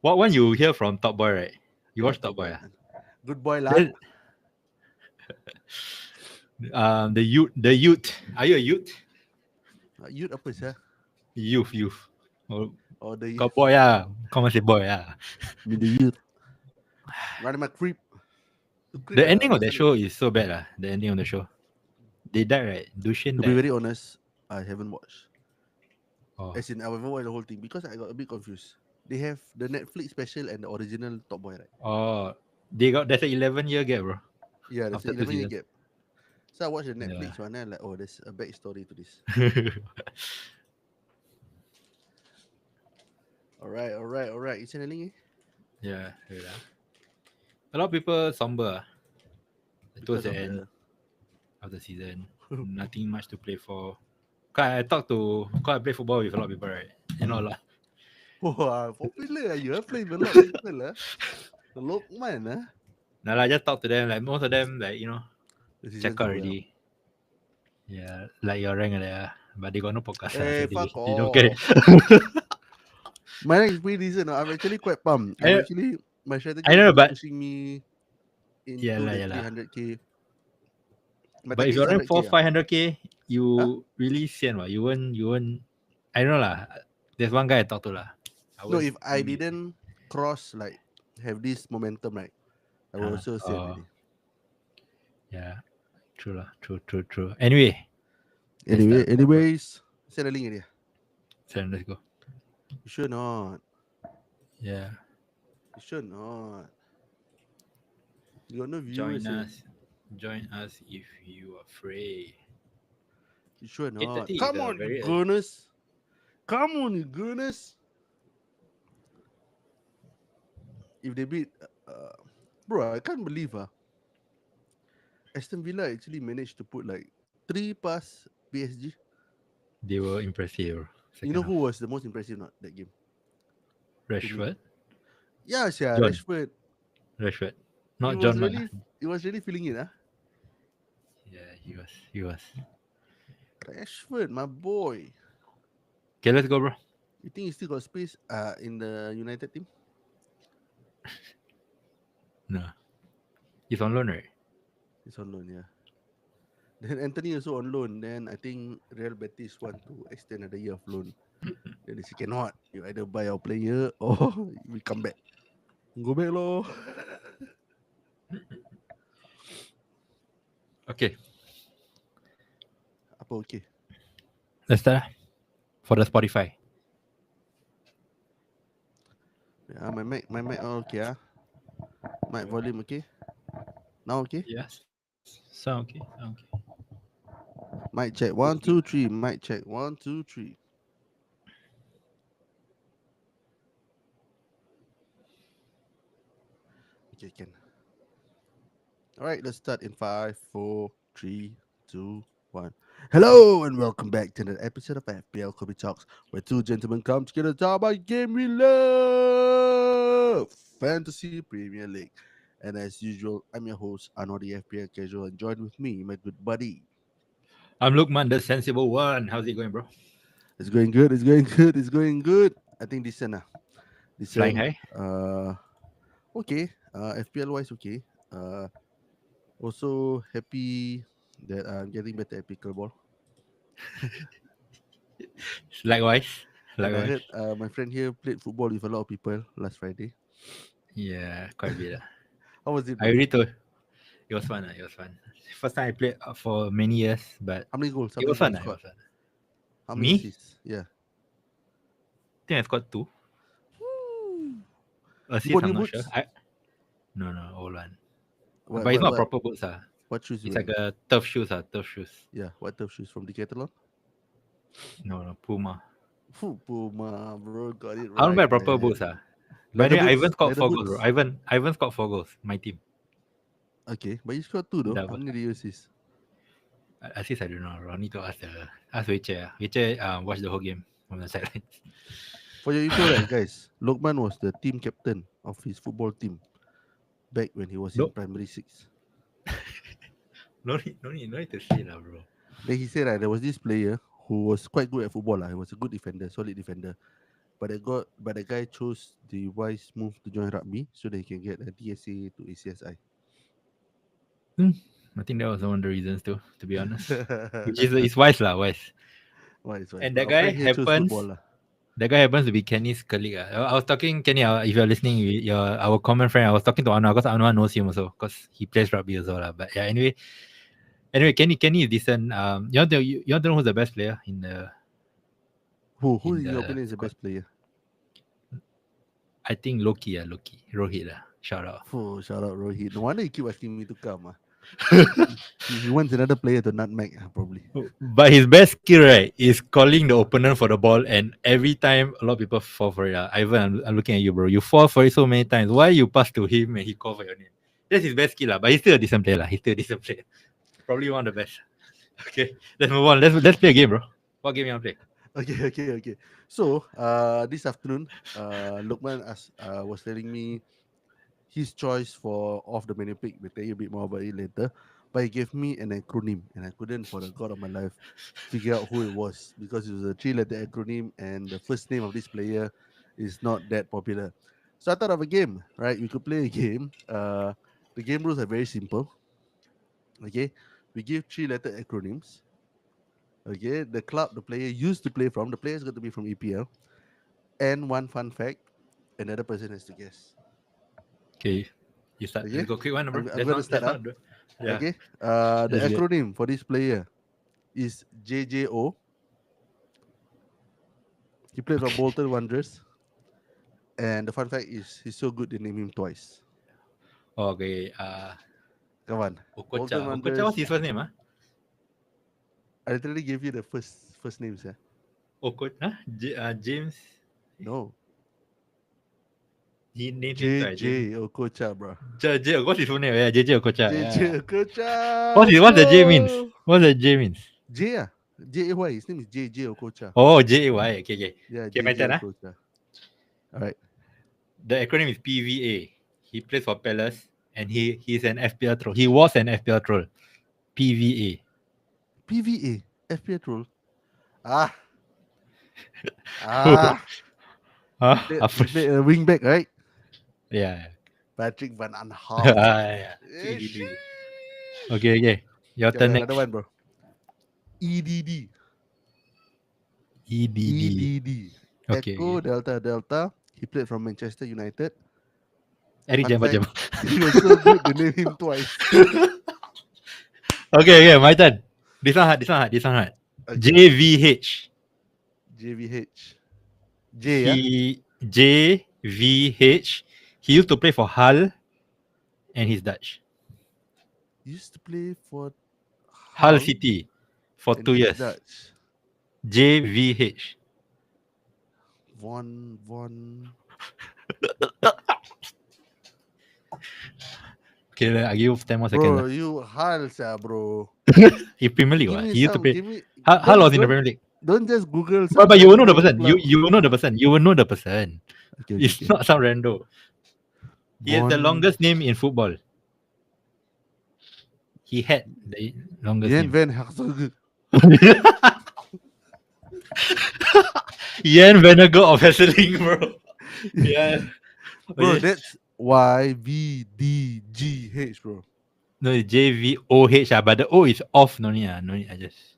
What one you hear from Top Boy, right? You Yeah, watch Top top Boy, boy. ah? Good boy lah. Then, the youth. Are you a youth? Youth apa sih? Youth. Oh, Or the kau boy ah. Kau masih boy ah. mean the youth. Running my creep. To creep The ending of the pasal. show is so bad lah. The ending of the show. They died, right? Dushin To be died. very honest, I haven't watched. Oh, As in, I haven't watched the whole thing because I got a bit confused. They have the Netflix special and the original Top Boy, right? oh, there's a 11-year gap, bro. Yeah, there's After an two 11-year seasons. gap. So I watched the Yeah. Netflix one and like, oh, there's a backstory to this. All right. It's an eh? Yeah. Wait, ah. A lot of people somber towards Because the of end the. of the season. Nothing much to play for. Cause I play football with a lot of people, right? And all lah. Wow, popular. You have played with a lot of people, huh? The Lokman, huh? Now I just talk to them. Like most of them, like The check season's out over. already. Yeah, like your rank there. But they got no podcast, Hey, so fuck they don't get it. off. My rank is pretty decent. I'm actually quite pumped. I'm I actually my strategy I know, actually but pushing me yeah into lah, the yeah lah. 300k. My But if target is you're rank 4 100k. 500k, Huh? you really sian what? You won't. I don't know lah. There's one guy I talked to lah. No, Ours if I maybe. didn't cross like have this momentum, right, I will also see Oh already. yeah, true lah. True. Anyway, let's Anyway, start. anyways, send a link area. So let's go. You sure not? Yeah, You sure not? You got no join viewers here. us. Join us if you are free. You sure Eight not? thirty is Come a on, you very early. goodness. Come on, you goodness. If they beat, bro, I can't believe Aston Villa actually managed to put like 3 past PSG. They were impressive. You Second know who half. was the most impressive not that game to me? Rashford, Yes, yeah, John Rashford. Rashford, He not was John Mark. really, he was really feeling it, Yeah, he was. He was. Rashford, my boy. Okay, let's go, bro. You think he still got space in the United team? No, he's on loan, right? He's on loan, yeah. Then Anthony also on loan. Then I think Real Betis want to extend another year of loan. Then they say cannot. You either buy our player or we come back. Go back lor. Okay, Apa okay? let's start for the Spotify. Yeah, my mic all okay Mic volume okay? Now okay? Yes. Sound okay. Sound okay. Mic check. Good, One, good. two, three. Mic check. 1, 2, 3. Okay, can. Alright, let's start in 5, 4, 3, 2, 1. Hello and welcome back to another episode of FPL Kobe Talks, where two gentlemen come together to talk about game we love, Fantasy Premier League. And as usual, I'm your host, Anwar the FPL Casual, and joined with me, my good buddy. I'm Lukman, the sensible one. How's it going, bro? It's going good, it's going good, it's going good. I think decent. Flying Decent. high. Okay. FPL wise, okay. Also happy that I'm getting better at pickleball. Likewise. And I Likewise. heard my friend here played football with a lot of people last Friday. Yeah, quite a bit. How was it, I bro? already told. It was fun. It was fun. First time I played for many years, but How many goals? How it many was fun. goals It scored? was fun. How many Me? assists? Yeah. I think I scored 2 Woo. You assists. bought I'm new not sure. boots? No, old one. What But it's what not what proper boots. what shoes you It's like wearing? a turf shoes. Turf shoes. Yeah, what type of shoes from Decathlon? No, Puma. Puma, bro, got it I don't right, wear proper boots. man. But Leather anyway, Ivan boots, scored leather 4 goals, bro. boots. Ivan scored 4 goals. My team. Okay, but you scored two though. How Double. many do you assist? Assist, I don't know, bro. I need to ask Weche. Weche watch the whole game from the sideline. For your info, right, guys, Lokman was the team captain of his football team back when he was in No, primary 6. no need to say lah, bro. Then he said that there was this player who was quite good at football. He was a good defender, solid defender. but the guy chose the wise move to join rugby so that he can get a DSA to ACSI. Hmm. I think that was one of the reasons too, to be honest. Which is it's wise lah, wise. Wise, wise. And But our friend here chose football lah. that guy happens to be Kenny's colleague. I was talking Kenny, if you're listening, our common friend. I was talking to Anwar because Anwar knows him also because he plays rugby as well lah. But yeah, anyway, Kenny is decent. You want to know who's the best player Who in in your the opinion is the squad? best player? I think Loki, Rohit shout out. Oh, shout out Rohit. No wonder he keep asking me to come. He wants another player to nutmeg, probably. But his best skill, right, is calling the opponent for the ball, and every time a lot of people fall for it. Ivan, I'm looking at you, bro. You fall for it so many times. Why you pass to him and he call for your name? That's his best skill, but he's still a decent player, He's still a decent player. Probably one of the best. Okay, let's move on. Let's play a game, bro. What game you want to play? Okay. So, this afternoon, Lukman was telling me his choice for off the menu pick. We'll tell you a bit more about it later. But he gave me an acronym, and I couldn't, for the god of my life, figure out who it was because it was a three-letter acronym, and the first name of this player is not that popular. So I thought of a game, right? We could play a game. The game rules are very simple. Okay, we give three-letter acronyms. Okay, the club the player used to play from, the player is going to be from EPL, and one fun fact, another person has to guess. Okay, you start. Okay, Let's go quick one, bro. I'm going to start. Yeah, Okay, the that's good. acronym for this player is JJO. He played for Bolton Wanderers, and the fun fact is he's so good they name him twice. Okay, Come on, Bolton Okocha, what's Wanderers. his first name? I literally gave you the first names. Yeah, James. no, He named him twice. JJ Okocha, bro. What's his full name? Yeah, JJ Okocha. JJ Yeah. Okocha. What's the J means? Go! What's the J means? J ah, JAY. His name is JJ Okocha. Oh, JAY. Okay. Yeah, Okay, my JJ turn. Okocha. All right. The acronym is PVA. He plays for Palace and he's an FPL troll. He was an FPL troll. PVA. PVA. FPL troll. Ah. Ah. Huh? He played a wing back, right? Yeah. Patrick Van Aanholt. Yeah. Okay. Your turn Another next. one, bro. EDD. EDD. Okay. Echo Delta. He played from Manchester United. Eric Fun Jamba. fact, he was so good they named him twice. Okay, my turn. This one hard. Okay. JVH. JVH. J, yeah? JVH. He used to play for Hull and he's Dutch. He used to play for Hull City for and 2 he's years. Dutch. JVH. Von. Okay, I give you 10 more Bro, seconds. you Hull, bro. In Premier League, Give what? me He used to some. play. Hull was in the Premier League. Don't just Google. But you will know the random person. club. You will know the person. You will know the person. Okay, It's not some rando. He has the Von. longest name in football. He had the longest Jan name. Van Hersel. Jan Venegar of Hesseling, bro. Yeah. Bro, Okay. that's YVDGH, bro. No, it's JVOH, but the O is off. No need. I just.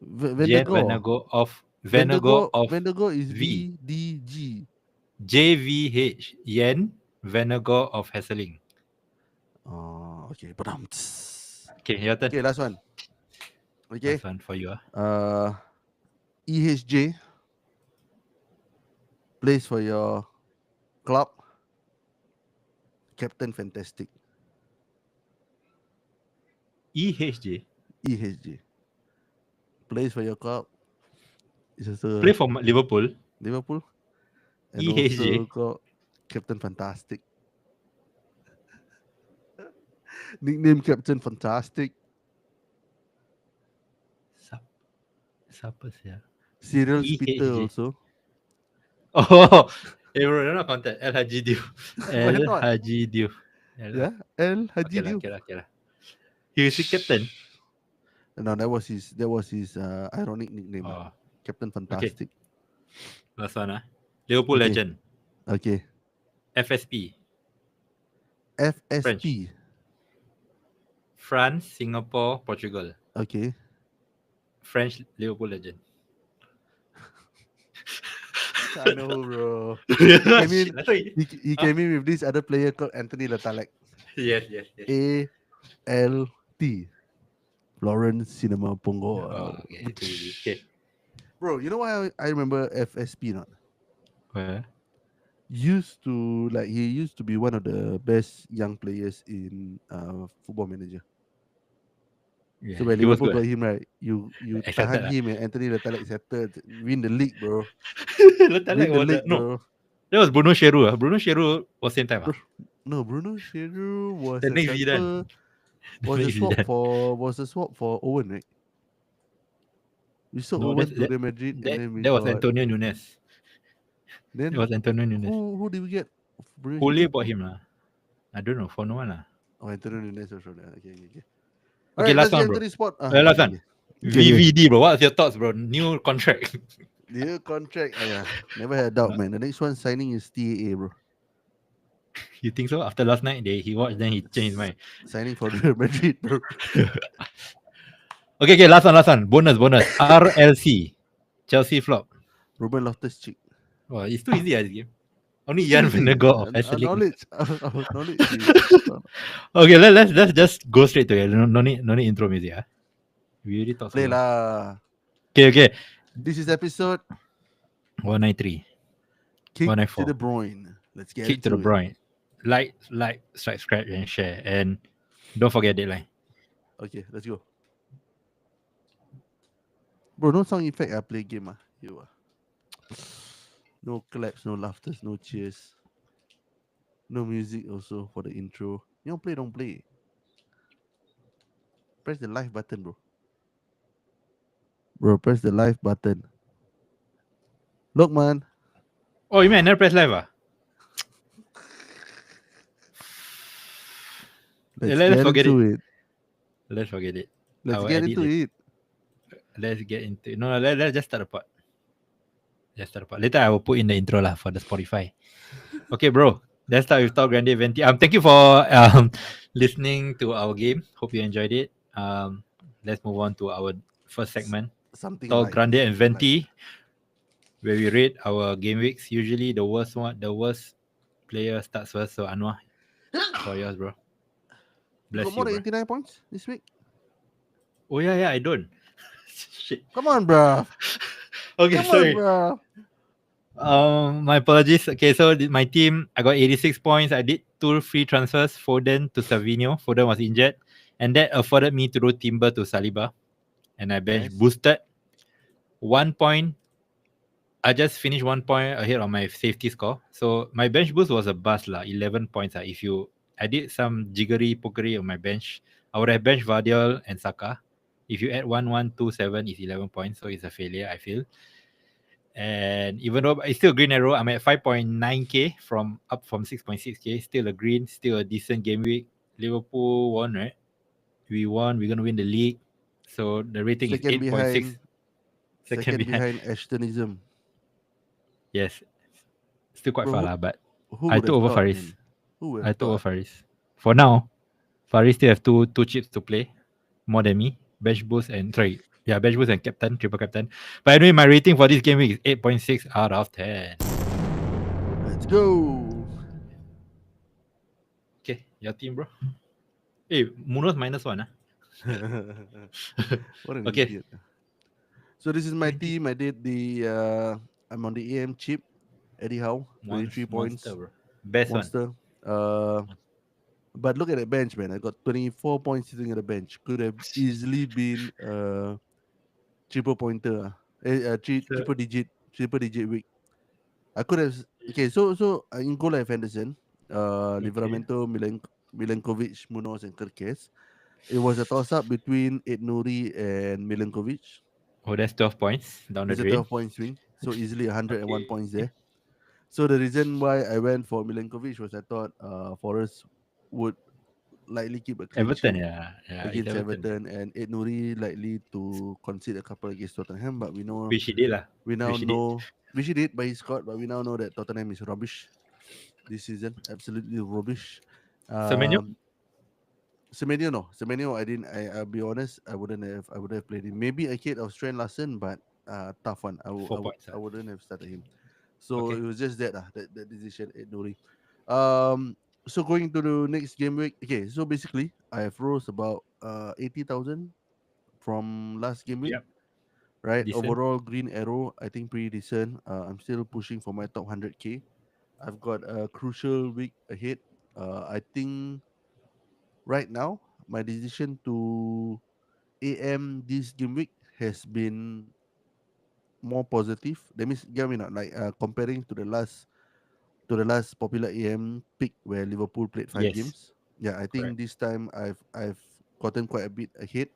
Jan Venegar of Venegar is V. VDG. JVH. Jan Venegar of Hesseling. Oh, okay. Okay, your turn. Okay, last one. Okay. Last one for you. EHJ plays for your club. Captain Fantastic. EHJ. EHJ plays for your club. It's also Play for Liverpool. Liverpool. And EHJ. also called Captain Fantastic. Nickname Captain Fantastic. Siapa sih? Serial EHJ. Spitter also. Oh, bro, they're not counted. El Haji Diouf. Why El not? Haji Diouf. Yeah, El Haji Diouf. Okay lah. He was the captain. No, that was his ironic nickname. Oh, Captain Fantastic. last one. Liverpool Okay. legend. Okay. FSP, French. FSP. France, Singapore, Portugal. Okay. French Liverpool legend. I know, bro. He came Shit, in. I thought He huh? came in with this other player called Anthony Latalek. Yes, yes, yes. ALT. Lawrence Cinema Oh, Pongo. okay, too easy. Okay. Bro, you know why I remember FSP not? Well, Used to like he used to be one of the best young players in Football Manager. yeah, So when he was Liverpool good. got him right, you Accepted tahan lah. him and Anthony Latalek settled win the league, bro. Letalek Win the was league, no. bro. That was Bruno Cheru. Bruno Cheru was same time. Bro, no, Bruno Cheru was The a next Zidane. transfer The next Zidane. was a swap for Owen, right? We saw No, Owen to Real Madrid and then we that was got Antonio Nunes. That then was Antonio Nunes. who did we get? Bruno Holy Cheru? bought him lah. I don't know for no one lah. Oh, Antonio Nunes also there. Okay, okay, okay. All Okay, right, last let's get one, into bro. this spot. Last Okay, one. okay. Okay, okay. VVD, bro. What's your thoughts, bro? New contract. New contract. Yeah, never had a doubt, man. The next one signing is TAA, bro. You think so? After last night, he watched, then he changed his It's mind. signing for Real Madrid, bro. Okay, okay. Last one. Bonus. RLC. Chelsea flop. Ruben Loftus Cheek. Oh, it's too easy, this game. Only It's too Jan Van der easy. Goor of S Our League. knowledge, our knowledge is. Okay, let's just go straight to it. No need intro music. We already talked so Play long. lah. Okay. This is episode 193. Kick to 194. the Bruyne. Let's get Kick to into the it. Bruyne. Like, subscribe, and share. And don't forget deadline. Okay, let's go. Bro, no sound effect. I play game. You. No claps, no laughters, no cheers. No music also for the intro. You don't play, don't play. Press the live button, bro. Bro, press the live button. Look, man. Oh, you mean I never press live? Let's Let's get forget into it. it. Let's forget it. I Let's will get edit into it. it. Let's get into it. No, let's just start the part. Later I will put in the intro lah for the Spotify. Okay, bro. Let's start with Top Grande Venti. Thank you for listening to our game. Hope you enjoyed it. Let's move on to our first segment, Something Top like Grande and Venti, where we rate our game weeks. Usually the worst player starts first. So Anwar, for yours, bro. You Bless got more you, than bro. 89 points this week? Oh yeah, I don't. Shit. Come on, bro. Okay, Come on, sorry. bro. My apologies. Okay, so my team, I got 86 points. I did 2 free transfers, Foden to Savinho. Foden was injured, and that afforded me to do Timber to Saliba, and I bench Nice. boosted 1 point. I just finished 1 point ahead of my safety score. So my bench boost was a bust lah, 11 points. If I did some jiggery pokery on my bench, I would have benched Vardiol and Saka. If you add 1127, it's 11 points, so it's a failure, I feel. And even though it's still a green arrow, I'm at 5.9k up from 6.6k. Still a green, still a decent game week. Liverpool won, right? We won. We're gonna win the league. So the rating is 8.6. Second behind Ashtonism. Yes, still quite Bro, far lah. But who I would took have over thought, Faris. man? Who would I have took over thought? Faris. For now, Faris still have two chips to play, more than me. Bench boost and bench boost and captain, triple captain. But anyway, my rating for this game week is 8.6 out of 10. Let's go. Okay, your team, bro. Hey, Munoz -1. What an Okay. idiot. So this is my 20. team. I did I'm on the AM chip. Eddie Howe, 23 points. Monster, bro. Best Monster. But look at the bench, man. I got 24 points sitting at the bench. Could have easily been triple pointer. Triple digit week. I could have. Okay, so in goal I have Henderson, Livramento, Milenkovic, Munoz, and Kerkez. It was a toss up between Ed Nouri and Milenkovic. Oh, that's 12 points down the It's a drain. 12-point swing, so easily 101 Okay. points there. So the reason why I went for Milenkovic was I thought Forest would likely keep a clean Everton, sheet yeah. It's against Everton, and Ed Nouri likely to concede a couple against Tottenham. But Which he did lah. we now Which he did. know which he did, but he scored. But we now know that Tottenham is rubbish this season, absolutely rubbish. Semenyo, Um, Semenyo, no, Semenyo. I didn't. I'll be honest. I would have played him. Maybe a kid of Strand Larsen, but tough one. 4 points. I wouldn't have started him. So Okay. it was just that that decision at Nuri. Um, so going to the next game week. Okay, so basically I have rose about 80,000 from last game week. Yep. Right, Decent. overall green arrow. I think pretty decent. I'm still pushing for my top 100k. I've got a crucial week ahead. I think right now my decision to AM this game week has been more positive. That means, get me not like comparing to the last popular AM pick where Liverpool played 5 games. Yes. Yeah, I think Correct. this time I've gotten quite a bit ahead,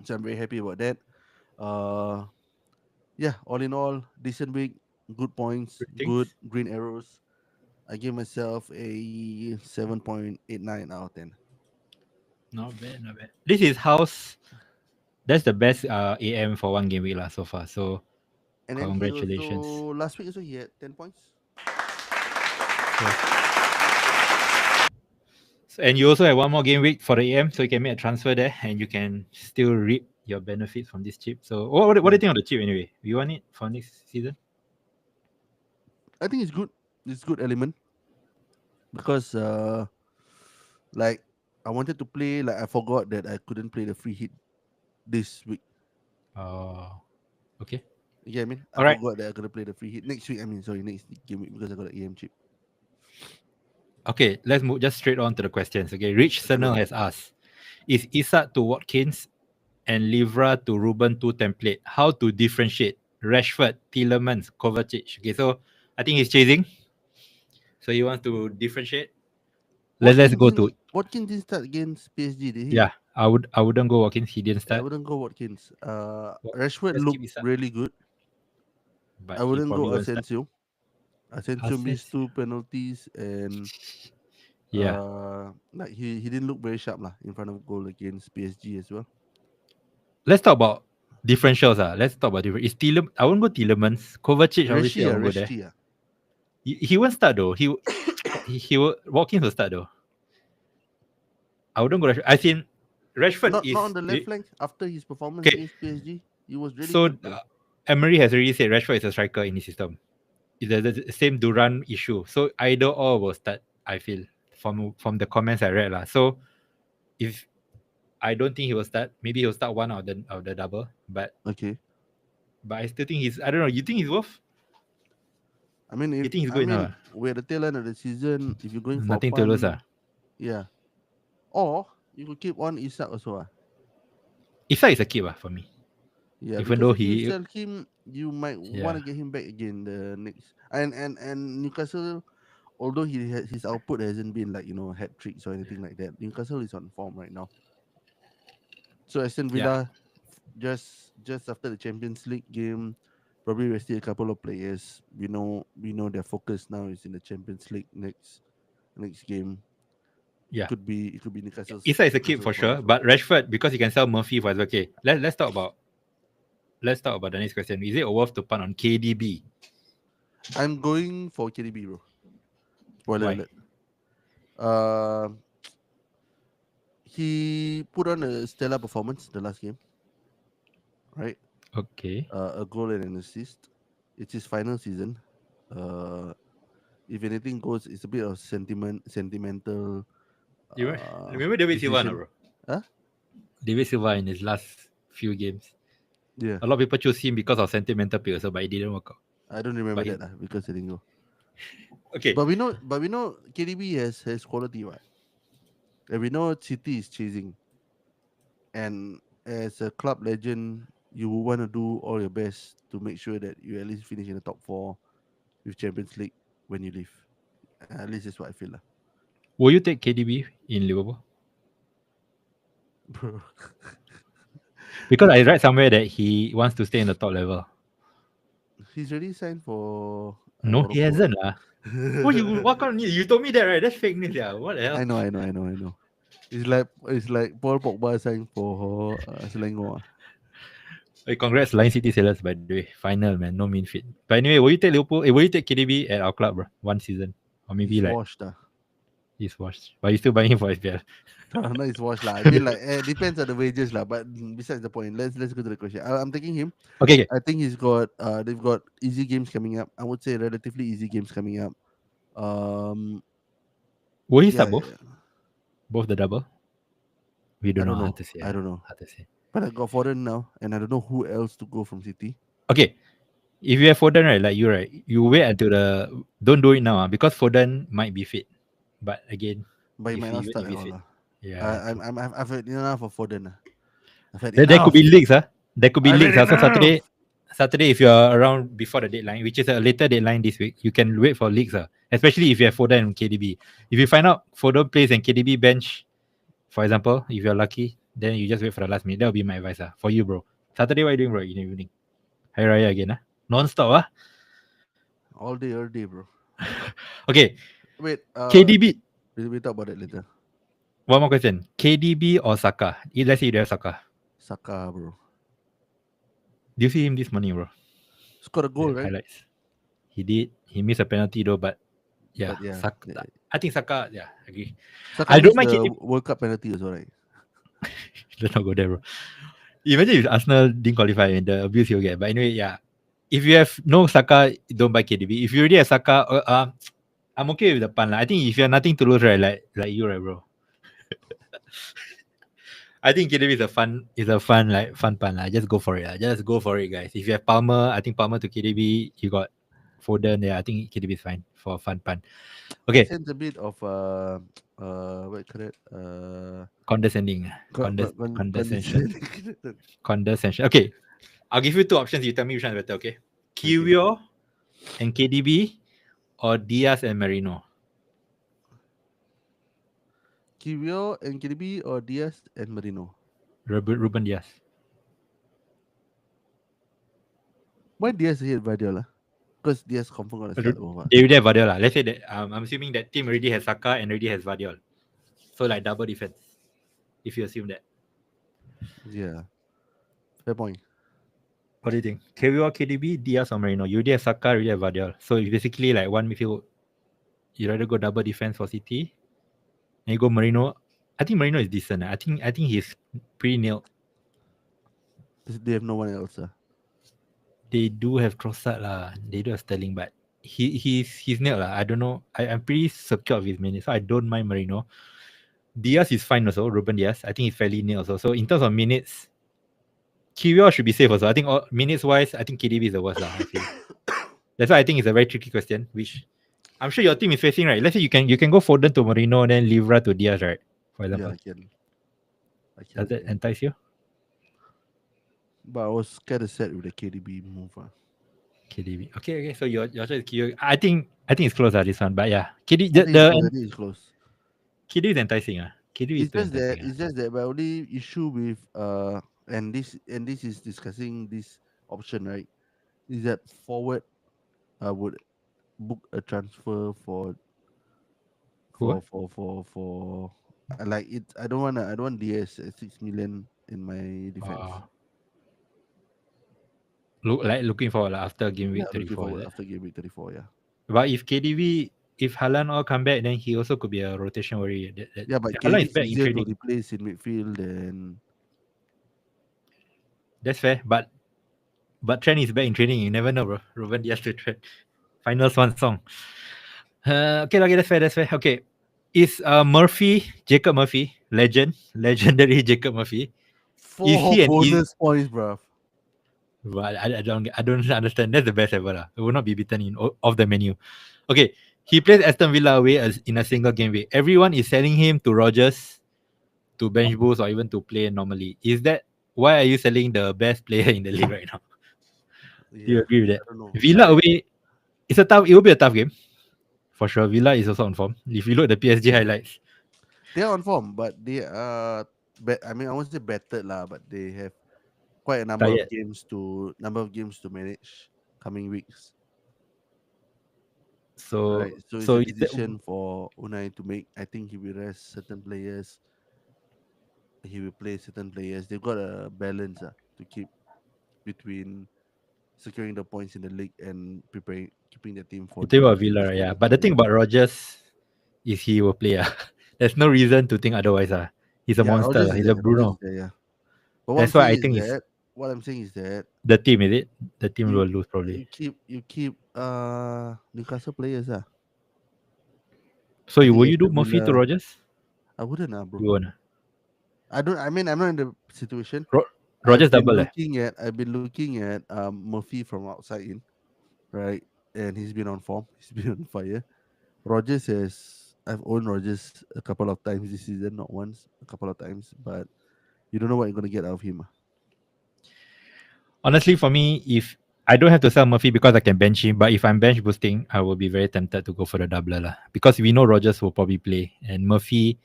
so I'm very happy about that. Uh, yeah, all in all, decent week, good points, good Ratings. green arrows. I give myself a 7.89 out of 10. Not bad. Not bad. This is house. That's the best AM for one game week lah so far. So And then he congratulations. also last week also he had 10 points. So, and you also have one more game week for the AM, so you can make a transfer there, and you can still reap your benefits from this chip. So what do Yeah, you think of the chip anyway? You want it for next season? I think it's good. It's good element because like I wanted to play, like I forgot that I couldn't play the free hit this week. Oh, okay. You get what I mean? I All right. forgot that I gotta play the free hit next week. I mean, sorry, next game week because I got an AM chip. Okay, let's move just straight on to the questions. Okay, Rich Sure. Sernel has asked, is Isak to Watkins and Livra to Ruben to template? How to differentiate Rashford, Tielemans, Kovacic? Okay, so I think he's chasing. So he wants to differentiate. Let's go to Watkins didn't start against PSG, did he? yeah. I wouldn't go Watkins. He didn't Yeah, I start. wouldn't go Watkins. Wa- Rashford Let's keep looked Isak, really good. I but he wouldn't probably go won't start. Asensio. Asensio missed Asensio. 2 penalties and Yeah. like he didn't look very sharp lah in front of goal against PSG as well. Let's talk about differentials. Let's talk about different. Is Tielemans? I won't go Tielemans. Kovacic, obviously, I won't go there. Reshi. He won't start though. He will Watkins will start though. I wouldn't go Rashford. I think Rashford Not on is the left flank after his performance okay. against PSG. He was really So good, bro. Emery has already said Rashford is a striker in his system. It's the same Duran issue. So either or will start. I feel from the comments I read lah. So if I don't think he will start, maybe he'll start one of the double. Okay. But I still think he's. I don't know. You think he's worth? You think he's I good enough? mean, we're at the tail end of the season. If you're going for a Nothing to lose. punt, yeah. Or you could keep on Isak also. Isak is a keep for me. Yeah, Even because though if you he, sell him, you might want yeah, to get him back again the next. And Newcastle, although his output hasn't been like hat tricks or anything like that, Newcastle is on form right now. So Aston yeah, Villa, just after the Champions League game, probably rested a couple of players. We know their focus now is in the Champions League next game. yeah. It could be Isak is a keep Newcastle's for form sure. as well. But Rashford, because he can sell Murphy for okay. Let's talk about the next question. Is it worth to punt on KDB? I'm going for KDB, bro. Spoiler Why? alert. Um, he put on a stellar performance the last game, right? Okay. A goal and an assist. It's his final season. Uh, if anything goes, it's a bit of sentimental You remember David Silva, no, decision. bro? Huh? David Silva in his last few games. Yeah, A lot of people choose him because of sentimental play also, but it didn't work out. I don't remember But that because I didn't go. okay. But we know KDB has quality, right? And we know City is chasing, and as a club legend, you want to do all your best to make sure that you at least finish in the top four with Champions League when you leave. At least that's what I feel, lah. Will you take KDB in Liverpool? Bro, Because I read somewhere that he wants to stay in the top level. he's already signed for No, he Morocco, right? hasn't. What kind of news? You told me that, right? That's fake news, yeah. What the hell? I know. It's like Paul Pogba signed for Selangor. Hey, congrats, Line City Sailors, by the way. Final, man. No mean fit. But anyway, will you take Liverpool? Will you take KDB at our club, bro? One season. Or maybe He's like washed. he's washed. But you still buying him for SPL. No, it's washed lah. I mean, like, depends on the wages lah. But besides the point, let's go to the question. I'm taking him. Okay, okay. I think he's got they've got easy games coming up. I would say relatively easy games coming up. Um, Will he yeah, start yeah, both? yeah. Both the double? We I don't know don't how know. to say. I don't know. How to say. But I got Foden now, and I don't know who else to go from City. Okay. If you have Foden, right, like you, right, you wait until don't do it now, because Foden might be fit. But again, But he might not even start if at he's all fit, lah. yeah, true. I've had enough of Foden. I've had There could enough. be leaks, huh? There could be I've had leaks. So enough. Saturday, if you're around before the deadline, which is a later deadline this week, you can wait for leaks, especially if you have Foden and KDB. If you find out Foden plays and KDB bench, for example, if you're lucky, then you just wait for the last minute. That would be my advice, for you, bro. Saturday, what are you doing, bro? In the evening, Hari Raya again, non-stop, All day, bro. Okay, Wait, KDB. we'll talk about it later. One more question: KDB or Saka? Let's say you have Saka. Saka, bro. Do you see him this morning, bro? Scored a goal, The right? highlights. He did. He missed a penalty though, but yeah, But yeah, Saka. I think Saka. Yeah, agree. Saka I don't missed mind the KDB. World Cup penalty as well, right? Let's not go there, bro. Imagine if Arsenal didn't qualify and the abuse you'll get. But anyway, yeah. If you have no Saka, don't buy KDB. If you already have Saka, I'm okay with the pun. I think if you have nothing to lose, right, like you, right, bro. I think KDB is a fun fun pun. Just go for it. Just go for it, guys. If you have Palmer, I think Palmer to KDB, you got Foden. Yeah, I think KDB is fine for a fun pun. I Okay, sense a bit of what you call it? condescending. Condescension. Condescending. Condescension. Okay, I'll give you two options. You tell me which one is better, okay? Okay. Kivio and KDB or Diaz and Marino? Kivio and KDB or Diaz and Marino? Ruben Diaz. Why Diaz ahead Guardiola? Because Diaz confirm gonna start over. They already have Vardiol. Let's say that I'm assuming that team already has Saka and already has Vardiol. So like double defense. If you assume that. Yeah. Fair point. What do you think? Kivio, KDB, Diaz or Marino? You already have Saka, already have Vardiol. So it's basically like one midfield. You rather go double defense for City. And you go Marino. I think Marino is decent. I think he's pretty nailed. They have no one else. They do have Trossard lah. They do have Sterling, but he's nailed lah. I don't know. I'm pretty secure of his minutes, so I don't mind Marino. Diaz is fine also. Ruben Diaz, I think he's fairly nailed also. So in terms of minutes, Kivio should be safe also. I think minutes wise, I think KDB is the worst lah. I feel. That's why I think it's a very tricky question, which I'm sure your team is facing, right? Let's say you can go Foden to Marino, then Livra to Diaz, right? For Yeah, example, I can. does that entice you? But I was kind of sad with the KDB move. KDB. Okay. So your choice is Kivio. I think it's close this one, but yeah, KD I the, think it's the close. I think it's close. KD is enticing. KD is It's too just that enticing. my only issue with and this is discussing this option, right? Is that forward would book a transfer Who? like it. I don't want DS at 6 million in my defense. Looking forward after game Yeah, week looking 34. Is forward it? after game week 34. Yeah. But if KDB, if Halan all come back, then he also could be a rotation worry. Yeah, but Halan KDB is is back in easier to training. replace in midfield than That's fair. But Trent is back in training. You never know, bro. Ruben Diaz to Trent. Final swan song. Okay, that's fair. That's fair. Okay. Is Jacob Murphy, legendary Jacob Murphy? Is 4 he an easy? bonus points, bruv. But I don't understand. That's the best ever. It will not be beaten off the menu. Okay. He plays Aston Villa away in a single game week. Everyone is selling him to Rogers, to bench boost, or even to play normally. Is that why are you selling the best player in the league right now? Do you Yeah, agree with I that? don't know. Villa away, it will be a tough game for sure. Villa is also on form. If you look at the PSG highlights, They're on form, but they are. I mean, I won't say better lah, but they have quite a tired. number of games to manage coming weeks. Right. So So it's so a is that decision for Unai to make. I think he will rest certain players. He will play certain players. They've got a balance to keep. between securing the points in the league and preparing keeping the team You for think the about Champions Villa, League. yeah. But the thing Yeah, about Rogers is he will play. There's no reason to think otherwise. He's a yeah. monster. Rogers is He's a there. Rogers is Bruno. there. Yeah. But That's why I think it's what I'm saying is that the team, is it? The team will you lose probably. you keep Newcastle players. So I think will you do Aston Murphy to Villa. Rogers? I wouldn't, bro. You won't. I don't. I mean, I'm not in the situation. Rogers double eh? I've been looking at Murphy from outside in, right, and he's been on form. He's been on fire. Rogers has. I've owned Rogers a couple of times this season, not once, a couple of times, but you don't know what you're gonna get out of him. Honestly, for me, if I don't have to sell Murphy because I can bench him, but if I'm bench boosting, I will be very tempted to go for the doubler lah. Because we know Rogers will probably play, and Murphy,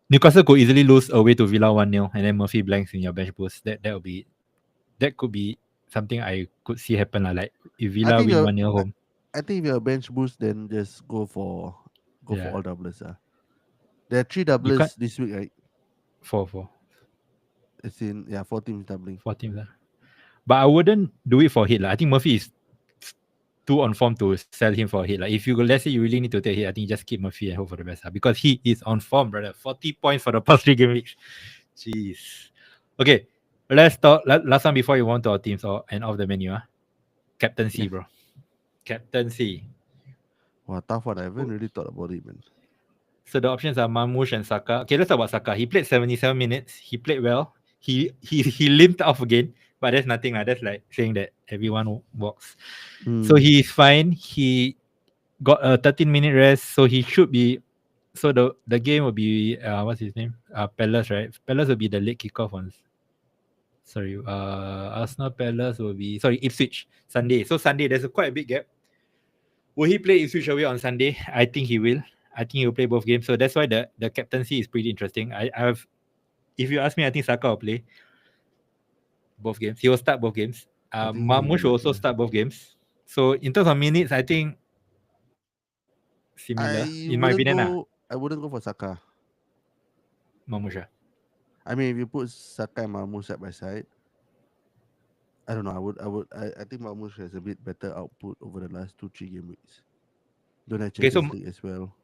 Newcastle could easily lose away to Villa 1-0, and then Murphy blanks in your bench boost. That could be something I could see happen lah. Like if I Villa think win you're. 1-0 I, home, I think if you're a bench boost, then just go for yeah, all doublers. There are three you can't doublers this week, right? for It's in 4 teams doubling. 4 teams lah. But I wouldn't do it for hit lah. I think Murphy is too on form to sell him for a hit. Like if you let's say you really need to take hit, I think just keep Murphy and hope for the best. Because he is on form, brother. 40 points for the past 3 game weeks. Jeez. Okay. Let's talk last one before you want to our teams or and off the menu. Captaincy, Yeah. bro. Captaincy. Wow, tough one. I haven't really thought about it, man. So the options are Marmoush and Saka. Okay, let's talk about Saka. He played 77 minutes. He played well. He limped off again, but that's nothing. That's like saying that everyone walks. So Mm. he's fine. He got a 13-minute rest, so he should be. So the game will be what's his name? Palace, right? Palace will be the late kickoff ones. Sorry, Arsenal Palace will be Ipswich Sunday. So Sunday there's quite a big gap. Will he play Ipswich away on Sunday? I think he will. I think he'll play both games. So that's why the captaincy is pretty interesting. I've if you ask me, I think Saka will play both games. He will start both games. I think Marmoush will also start both games. So in terms of minutes, I think similar in my opinion. I wouldn't go for Saka. Marmoush. I mean, if you put Saka and Marmoush side by side, I don't know. I think Marmoush has a bit better output over the last 2-3 game weeks. Don't have Okay, so Champions League as well.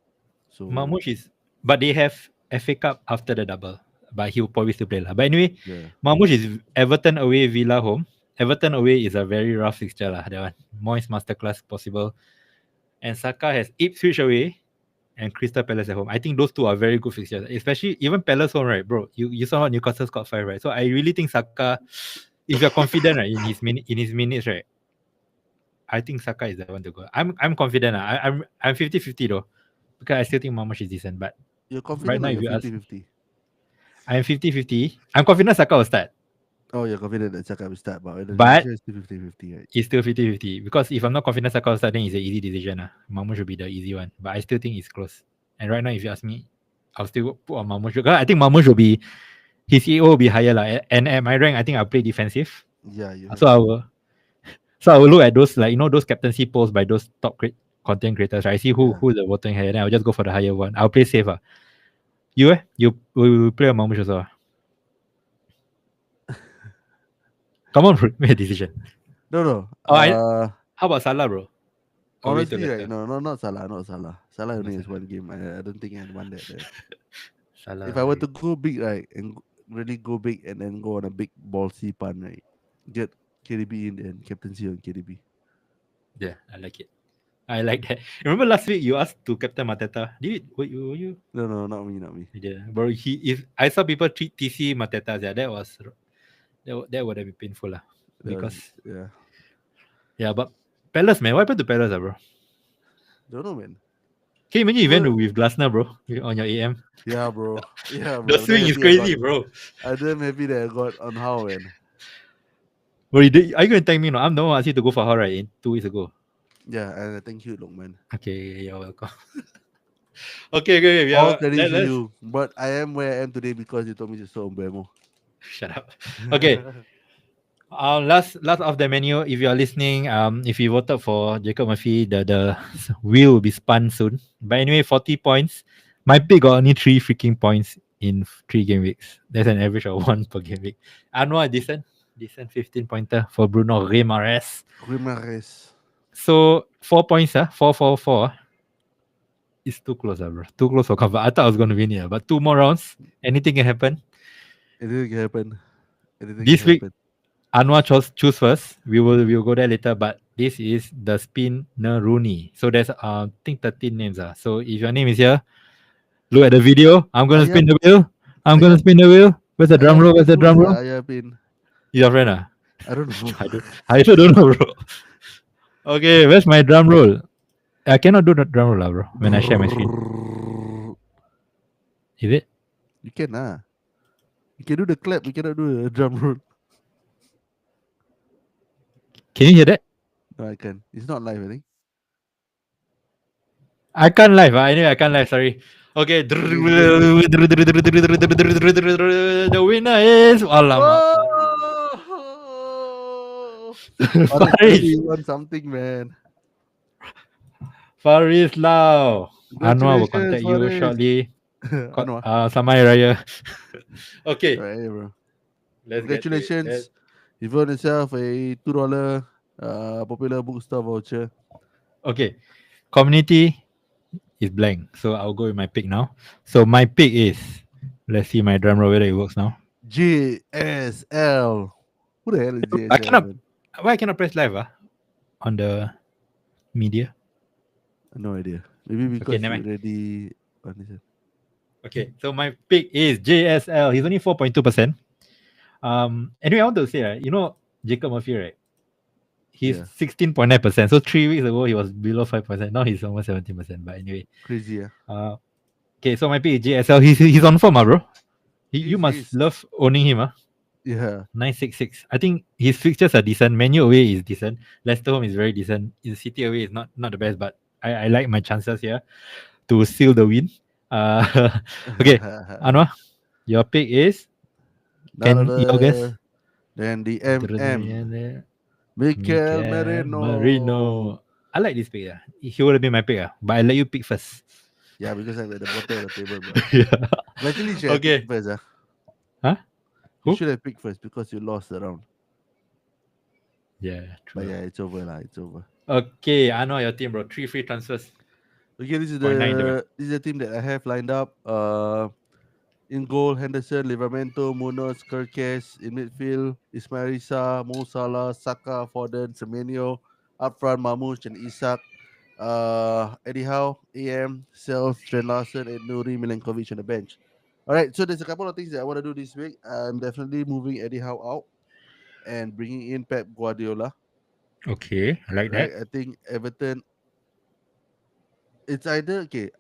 So Marmoush is, but they have FA Cup after the double. But he'll probably still play lah. But anyway, yeah, Marmoush is Everton away, Villa home. Everton away is a very rough fixture lah. That one, Moyes masterclass possible. And Saka has Ipswich away and Crystal Palace at home. I think those two are very good fixtures. Especially even Palace home, right, bro? You saw how Newcastle scored 5, right? So I really think Saka, if you're confident, right, in his minutes, right, I think Saka is the one to go. I'm confident. I'm 50-50 though. Because I still think Marmoush is decent. But you're right confident now, or if you're you ask, 50-50? I'm 50-50. I'm confident Saka will start. Oh, you're confident that Saka will start, but the But decision is still 50-50, right? it's still 50-50. Because if I'm not confident Saka will start, then it's an easy decision. Marmoush should be the easy one. But I still think it's close. And right now, if you ask me, I'll still put on Marmoush. Because I think Marmoush will be, his EO will be higher. And at my rank, I think I'll play defensive. Yeah, you have So I will look at those, like, those captaincy polls by those top content creators, right? I see who's the voting here, then I'll just go for the higher one. I'll play safe. You You will play a Marmoush also. Come on, bro. Make a decision. No. How about Salah, bro? Honestly, right? No, not Salah. Salah only has one game. I don't think I won that. Salah. If I were to go big, right, and really go big and then go on a big ballsy pun, right, get KDB in and captaincy on KDB. Yeah, I like it. I like that. Remember last week you asked to captain Mateta? Were you? No, not me. Yeah, bro. If I saw people treat TC Mateta, yeah, that would have been painful, lah. Because yeah, but Palace, man, what happened to Palace, bro? Don't know, man. Can you imagine you went with Glasner, bro, on your AM? Yeah, bro. The swing is crazy, bro. I damn happy that I got on how, man. Bro, are you going to thank me? No, I'm the one asking to go for her, right? In 2 weeks ago. Yeah, and thank you, man. Okay, you're welcome. okay. All credit to you. But I am where I am today because you told me to sell Mbemo. Shut up. Okay. Last of the menu. If you are listening, if you voted for Jacob Murphy, the wheel will be spun soon. But anyway, 40 points. My pick got only 3 freaking points in 3 game weeks. That's an average of 1 per game week. Anwar decent, Decent 15 pointer for Bruno Guimaraes. Grimares. So 4 points, 4-4-4. It's too close, bro. Too close for comfort. I thought I was going to win here, but two more rounds. Anything can happen. Anything can happen. Anything can This week, happen. Anwar choose first. We will go there later. But this is the spinner Rooney. So there's I think 13 names. So if your name is here, look at the video. I'm gonna spin Ayap, the wheel. I'm gonna ayap, spin the wheel. Where's the drum roll? Where's ayapin the drum pula, roll? ayapin. Your friend I don't know. I also don't know, bro. Okay, where's my drum roll? I cannot do the drum roll, bro. When I share my screen, Brrrr. is it? You can You can do the clap. You cannot do the drum roll. Can you hear that? No, I can. It's not live. I think. I can't live. Anyway, I can't live. Sorry. Okay. Okay, go. The winner is Alamak. Oh! Faris, surely Faris. you want something, man. Faris Lau. Anwar will Congratulations, contact you Faris. shortly. Anwar. Samai Raya. Okay. Alright, bro. Let's get to it. Congratulations. You've earned yourself a $2 popular bookstore voucher. Okay. Community is blank. So I'll go with my pick now. So my pick is, let's see my drum roll whether it works now. JSL. Who the hell is I JSL, cannot, man? why I cannot press live on the media? No idea. Maybe because never you mind. already understand. Okay, so my pick is JSL. He's only 4.2%. Anyway, I want to say, right, you know Jacob Murphy, right? He's Yeah. 16.9%. So 3 weeks ago he was below 5%. Now he's almost 17%. But anyway, Crazy, yeah. Okay, so my pick is JSL. He's on form, bro. You He must is. love owning him, Yeah. 966. I think his fixtures are decent. Menu away is decent. Leicester home is very decent. In City away is not the best, but I like my chances here to seal the win. Okay, Anwar, your pick is, None can you guess? other than the MM. Mikel Mikel Merino. Marino. I like this pick. He would have been my pick, but I let you pick first. Yeah, because I'm at the bottom of the table, bro. Yeah. But actually, you should have Okay. picked first. Huh? You Who? should have picked first because you lost the round. Yeah, But true. yeah, it's over lah. It's over. Okay, I know your team, bro. 3 free transfers. Okay, this is 0.9 the back. the team that I have lined up. In goal, Henderson, Livramento, Munoz, Kirkes. In midfield, Ismail Issa, Mo Salah, Saka, Foden, Semenyo. Up front, Mamouche and Isak. Eddie Howe, AM, Self, Trent Larson, and Nuri Milenkovic on the bench. All right, so there's a couple of things that I want to do this week. I'm definitely moving Eddie Howe out and bringing in Pep Guardiola. Okay, I like Right, that. I think Everton. It's either okay.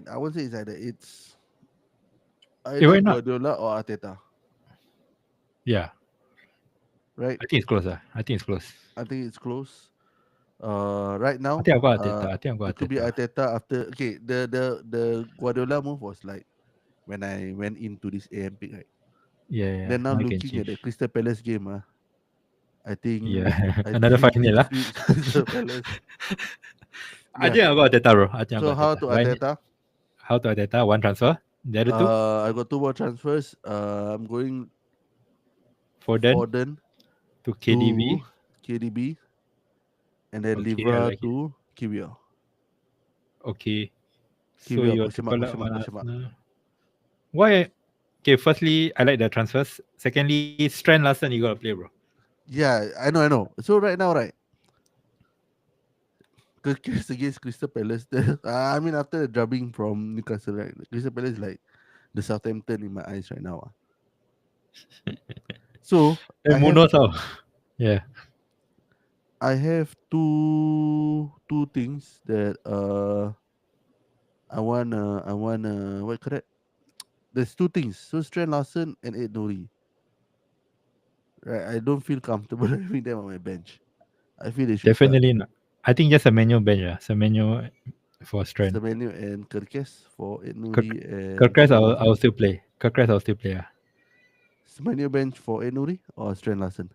I won't say it's Hey, either why not? Guardiola or Arteta. Yeah, Right, I think it's close. I think it's close. I think it's close. Right I now, think I'll go Arteta. I think I'll go it could be Arteta. Arteta after. Okay, the Guardiola move was like when I went into this AM pick, right? Yeah. Then now Now I can looking at change. the Crystal Palace game, Yeah, I another think 5-0 this lah. week's Crystal Palace. I Yeah. think I'll go Arteta, bro. I think I'll So go how Arteta. to Why need- Arteta? How to Arteta? One transfer. The other two, I got two more transfers. I'm going Foden Foden to to KDB. KDB and then Okay, I Livra like it. to Kiwior. Okay, so Kiwior you want to question mark, collect question mark, one question mark. Arsenal. Why? Okay, firstly, I like the transfers. Secondly, Strand Larson, you gotta play, bro. Yeah, I know. So right now, right, Kirkes against Crystal Palace. I mean, after the drubbing from Newcastle, right, Crystal Palace is like the Southampton in my eyes right now. So And Munoz, how? Yeah. I have two things that I wanna what correct? There's two things. So Strand Larson and Ed Nori. Right, I don't feel comfortable having them on my bench. I feel they should start. Definitely not. I think just a manual bench. Semenyo for Strand. Semenyo and Kerkes for Ed Kirk, Nuri and Kirkres, Strand I'll Larson. still play. Kirkres, I'll still play. Semenyo bench for Ed Nuri or Strand Larson.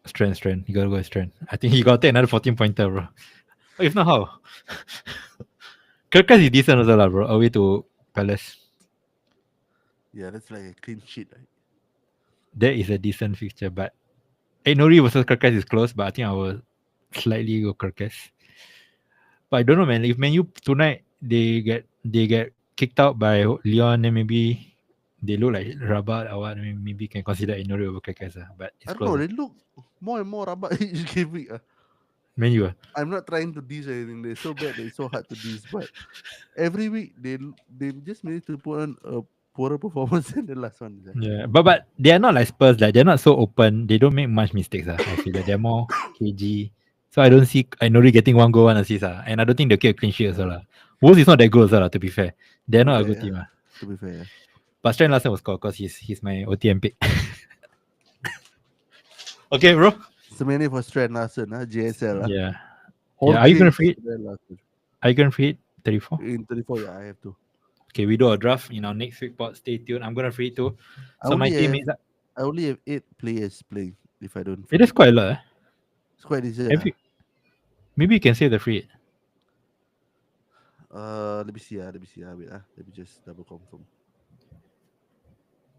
Strand. You gotta go with Strand. I think he got to take another 14 pointer, bro. If not, how? Kirkres is decent also, lah, bro. Away to Palace. Yeah, that's like a clean sheet, right? That is a decent fixture, but Nori versus Kirkes is close, but I think I will slightly go Kirkes. But I don't know, man. If Man U tonight they get kicked out by Leon, then maybe they look like Rabat or what. Maybe can consider Nori over Kirkes. But I it's don't know. close. They look more and more rabak each game week. Man U. I'm not trying to diss anything. They're so bad. That it's so hard to diss. But every week they just manage to put on a poorer performance than the last one. Yeah, but they are not like Spurs. Like they're not so open. They don't make much mistakes. I feel that they're more KG. So I don't see Nori getting one goal, one assist. And I don't think they'll get a clean sheet also. Yeah. Wolves is not that good also, to be fair. To They're be not a fair, good yeah. team. To be fair, yeah. But Strand last time was called because he's my OTM pick. Okay, bro. So many for Strand Larson, JSL. Yeah. All Yeah. Are you gonna credit to free it? Strand Larson. Are you gonna free it? 34? In 34, yeah, I have to. Okay, we do a draft in our next week pod. Stay tuned. I'm gonna free it too. I So my only team have is I only have 8 players playing if I don't it free is it. quite a lot. It's quite easy. Have you, maybe you can save the free it. Let me see. Let me see. Wait. Let me just double confirm.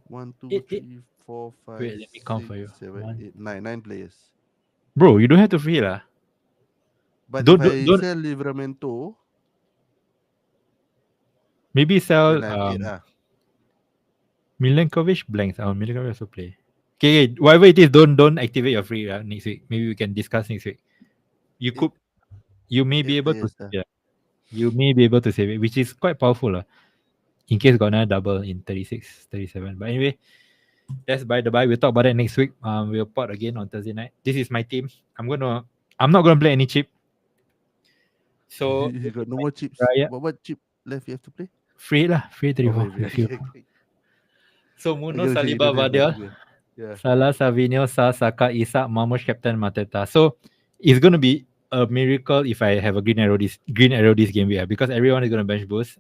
One, two, It three, four, five, wait, let me count for six, you. seven, One. eight, nine. 9 players. Bro, you don't have to free it. But if Don't I don't sell Livramento, maybe sell then I have eight. Milenkovic blanks. Milenkovic also play. Okay, whatever it is, don't activate your free next week. Maybe we can discuss next week. You Eight could you may be eight able to players. yeah, you may be able to save it, which is quite powerful in case got another double in 36, 37. But anyway, that's by the by. We'll talk about that next week. We'll pod again on Thursday night. This is my team. I'm not gonna play any chip. So You this is got no my more team, chips. Raya. What chip left you have to play? Free lah, free Oh, 34 very, very. if you. Okay, okay. So Okay, Muno okay. You Saliba don't have much. Vardia. Okay. Yeah. Salah, Savinho, Sa, Saka, Isak, Mamush, Captain Mateta. So it's gonna be a miracle if I have a green arrow this game week because everyone is gonna bench boost.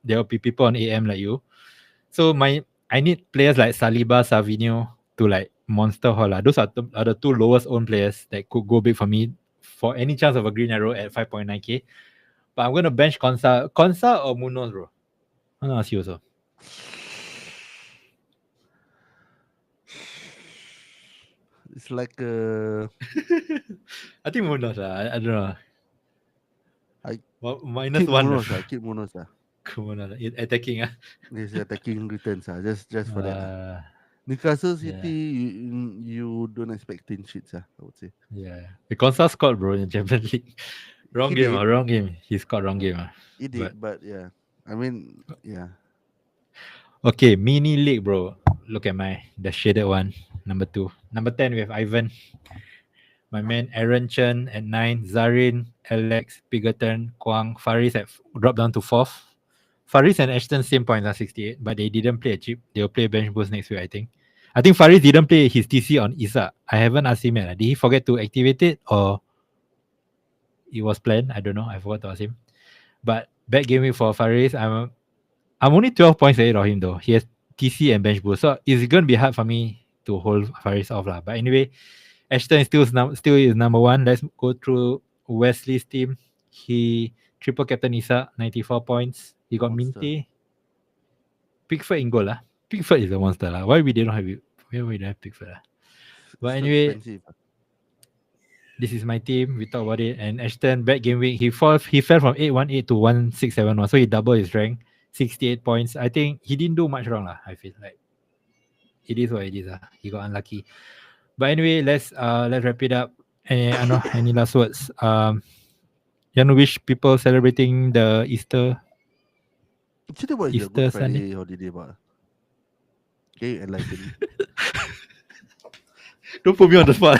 There will be people on AM like you. So I need players like Saliba, Savinho to like monster haul. Those are the two lowest owned players that could go big for me for any chance of a green arrow at 5.9k. But I'm gonna bench Konsa or Munoz, bro. I'm gonna ask you also. It's like I think Munoz. I don't know. I Minus keep one. Munoz. Keep Munoz. Come on, attacking. This attacking returns. Just for that. Uh, Newcastle yeah, City, you don't expect clean sheets. I would say yeah. The Konsa scored, bro, in Champions League. Wrong he game, did. wrong game. He scored wrong game. He But did, but yeah. I mean, yeah. okay, mini league, bro. Look at the shaded one. Number 2. Number 10, we have Ivan. My man Aaron Chen at 9. Zarin, Alex, Pigerton, Kwang, Faris dropped down to 4th. Faris and Ashton same points, 68, but they didn't play a chip. They'll play bench boost next week, I think. I think Faris didn't play his TC on Isa. I haven't asked him yet. Did he forget to activate it or it was planned? I don't know. I forgot to ask him. But back game week for Faris, I'm only 12 points ahead of him though. He has TC and bench boost. So it's gonna be hard for me to hold Faris off. Lah. But anyway, Ashton is still is number 1. Let's go through Wesley's team. He triple captain Isa, 94 points. He got Monster. Minte. Pickford in goal. Pickford is a monster. Why we don't have it? Why we don't have Pickford? But It's too anyway, expensive. this is my team. We talk about it. And Ashton back game week, he fell from 818 to 1671. So he doubled his rank, 68 points. I think he didn't do much wrong. I feel like it is what it is. He got unlucky. But anyway, let's wrap it up. I know any last words. You want to wish people celebrating the Actually, what is your Easter Good Sunday? Friday holiday about? Can you enlighten me? Don't put me on the spot.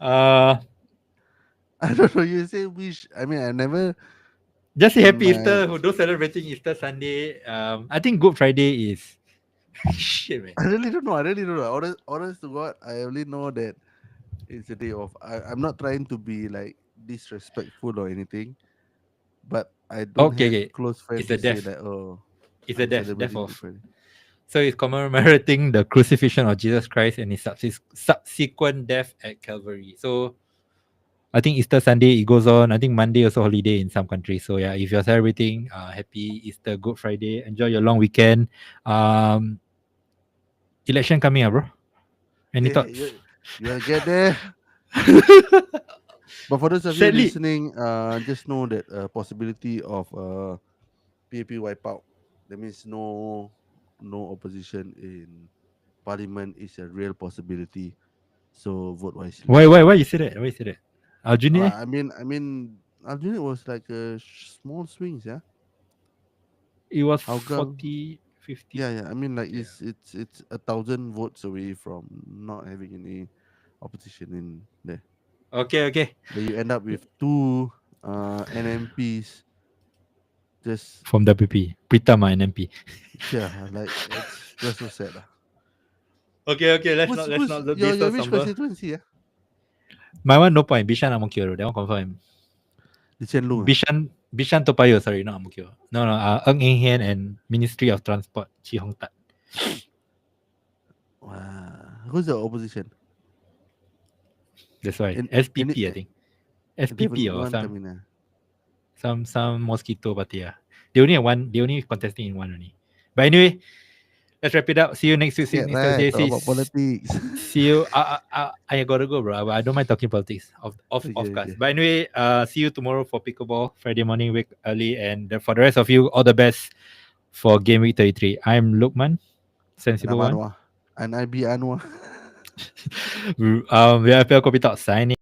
I don't know. You say wish. I mean, I never. Just say In happy my Easter. Who those celebrating Easter Sunday? I think Good Friday is shit, man. I really don't know. I really don't know. Honest to God, I only know that it's a day off. I'm not trying to be like disrespectful or anything, but I don't Okay, have okay. close friends It's a to say death. that. Oh, It's a I'm death celebrating Good off. Friday. So it's commemorating the crucifixion of Jesus Christ and his subsequent death at Calvary. So I think Easter Sunday it goes on. I think Monday also holiday in some countries. So yeah, if you're celebrating, happy Easter, Good Friday. Enjoy your long weekend. Election coming up, bro. Any Yeah, thoughts? You wanna get there? But for those of you Sadly, listening, just know that possibility of PAP wipeout. That means no opposition in parliament is a real possibility. So vote wisely. why you say that? Why you say that? Aljunied? Aljunied was like a small swings, yeah. It was Hougang, 40, 50. yeah, yeah. I mean, like Yeah. it's 1,000 votes away from not having any opposition in there. Okay, okay. But you end up with two NMPs. Just From WP. Pritama NMP. yeah, like it's just so sad. Okay, okay. Let's Who's not be so your which somber. constituency? Yeah, My one no point. Bishan Ang Mo Kio. That one confirm. the Chenlong. Bishan Toa Payoh. Sorry, not Ang Mo Kio. No, no. Ng Eng Hian and Ministry of Transport. Chi Hong Tat. Wow. Who's the opposition? That's why. In any SPP, I think. SPP different or one some coming in. some mosquito party. Yeah. They only have one. They only contesting in one only. But anyway, let's wrap it up. See you next week. See you Scared next right? Thursday. Talk about politics. See you. I gotta go, bro. I don't mind talking politics off Okay, cast. okay. But anyway, see you tomorrow for pickleball Friday morning, wake early, and for the rest of you, all the best for game week 33. I'm Lukman, And I'm sensible one. Anwar. And I be Anwar. We are Copy Talk signing.